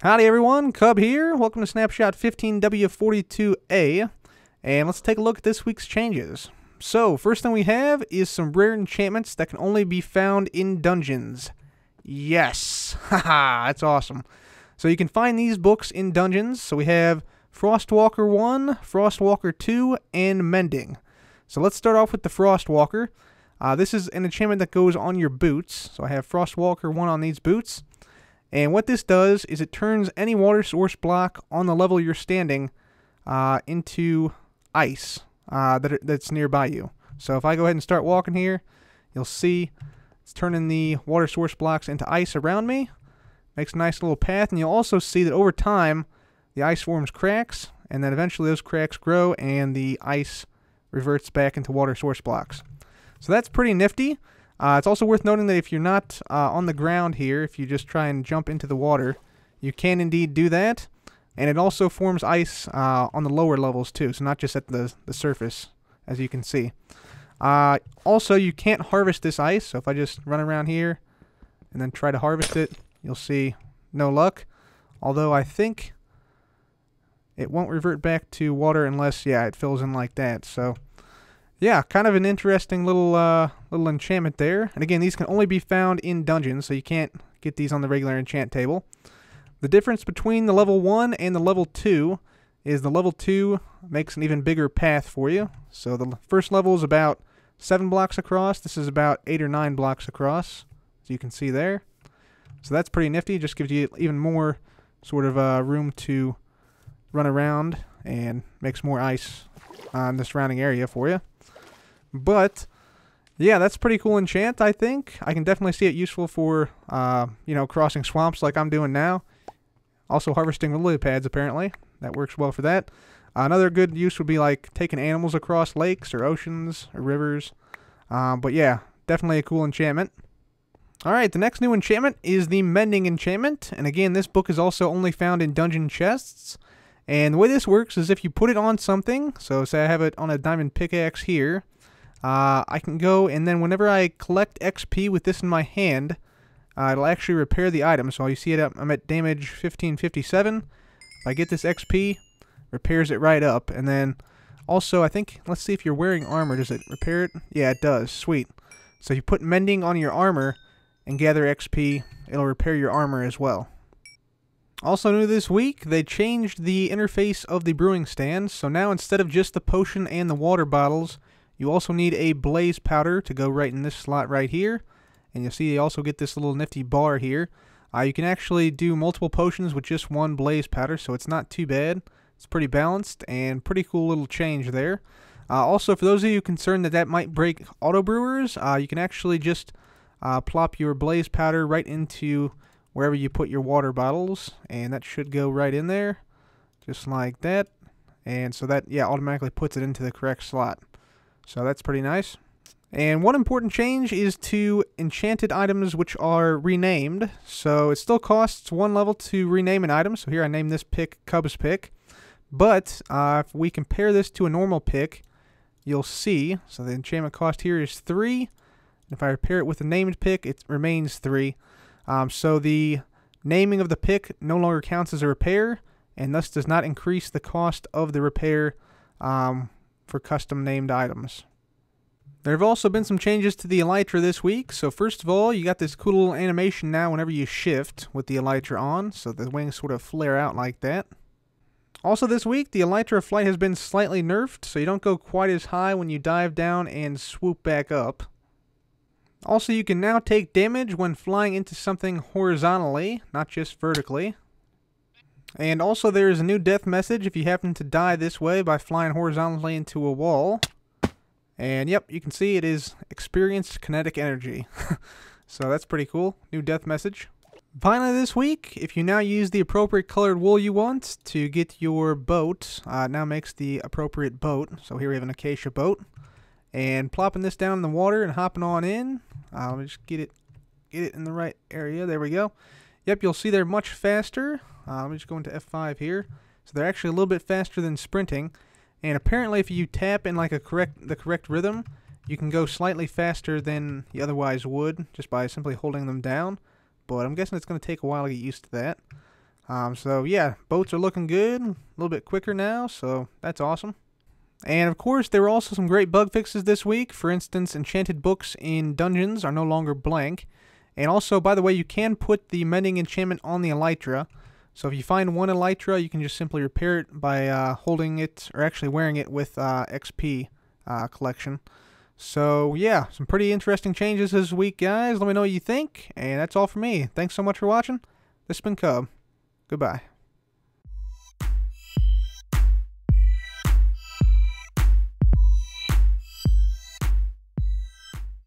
Howdy everyone, Cub here. Welcome to Snapshot 15w42a, and let's take a look at this week's changes. So, first thing we have is some rare enchantments that can only be found in dungeons. Yes! Haha, that's awesome. So you can find these books in dungeons. So we have Frostwalker 1, Frostwalker 2, and Mending. So let's start off with the Frostwalker. This is an enchantment that goes on your boots. So I have Frostwalker 1 on these boots. And what this does is it turns any water source block on the level you're standing into ice that's nearby you. So if I go ahead and start walking here, you'll see it's turning the water source blocks into ice around me. Makes a nice little path, and you'll also see that over time the ice forms cracks, and then eventually those cracks grow and the ice reverts back into water source blocks. So that's pretty nifty. It's also worth noting that if you're not on the ground here, if you just try and jump into the water, you can indeed do that. And it also forms ice on the lower levels too, so not just at the surface, as you can see. Also, you can't harvest this ice, so if I just run around here and then try to harvest it, you'll see no luck. Although I think it won't revert back to water unless, yeah, it fills in like that. So yeah, kind of an interesting little enchantment there. And again, these can only be found in dungeons, so you can't get these on the regular enchant table. The difference between the level 1 and the level 2 is the level 2 makes an even bigger path for you. So the first level is about 7 blocks across. This is about 8 or 9 blocks across, as you can see there. So that's pretty nifty. It just gives you even more sort of room to run around and makes more ice on the surrounding area for you. But yeah, that's pretty cool enchant, I think. I can definitely see it useful for crossing swamps like I'm doing now. Also harvesting lily pads, apparently. That works well for that. Another good use would be like taking animals across lakes or oceans or rivers. But yeah, definitely a cool enchantment. Alright, the next new enchantment is the Mending enchantment. And again, this book is also only found in dungeon chests. And the way this works is if you put it on something, so say I have it on a diamond pickaxe here, I can go and then whenever I collect XP with this in my hand, it'll actually repair the item. So you see it, I'm at damage 1557. If I get this XP, repairs it right up. And then also, I think, let's see if you're wearing armor. Does it repair it? Yeah, it does. Sweet. So if you put Mending on your armor and gather XP, it'll repair your armor as well. Also new this week, they changed the interface of the Brewing Stands. So now instead of just the potion and the water bottles, you also need a blaze powder to go right in this slot right here. And you'll see you also get this little nifty bar here. You can actually do multiple potions with just one blaze powder, so it's not too bad. It's pretty balanced and pretty cool little change there. Also, for those of you concerned that that might break auto brewers, you can actually just plop your blaze powder right into wherever you put your water bottles, and that should go right in there, just like that. And so that, yeah, automatically puts it into the correct slot. So that's pretty nice. And one important change is to enchanted items which are renamed. So it still costs 1 level to rename an item. So here I name this pick Cub's Pick. But if we compare this to a normal pick, you'll see, so the enchantment cost here is 3. And if I repair it with a named pick, it remains 3. So the naming of the pick no longer counts as a repair, and thus does not increase the cost of the repair for custom named items. There have also been some changes to the Elytra this week. So first of all, you got this cool little animation now whenever you shift with the Elytra on, so the wings sort of flare out like that. Also this week, the Elytra flight has been slightly nerfed, so you don't go quite as high when you dive down and swoop back up. Also, you can now take damage when flying into something horizontally, not just vertically. And also there is a new death message if you happen to die this way by flying horizontally into a wall. And yep, you can see it is experienced kinetic energy. So that's pretty cool. New death message. Finally this week, if you now use the appropriate colored wool you want to get your boat, it now makes the appropriate boat. So here we have an acacia boat. And plopping this down in the water and hopping on in. Let me just get it in the right area. There we go. Yep, you'll see they're much faster. Let me just go into F5 here. So they're actually a little bit faster than sprinting. And apparently if you tap in like the correct rhythm, you can go slightly faster than you otherwise would just by simply holding them down. But I'm guessing it's going to take a while to get used to that. So yeah, boats are looking good, a little bit quicker now, so that's awesome. And of course, there were also some great bug fixes this week. For instance, enchanted books in dungeons are no longer blank. And also, by the way, you can put the Mending enchantment on the Elytra. So if you find one Elytra, you can just simply repair it by holding it, or actually wearing it with XP collection. So yeah, some pretty interesting changes this week, guys. Let me know what you think. And that's all for me. Thanks so much for watching. This has been Cub. Goodbye.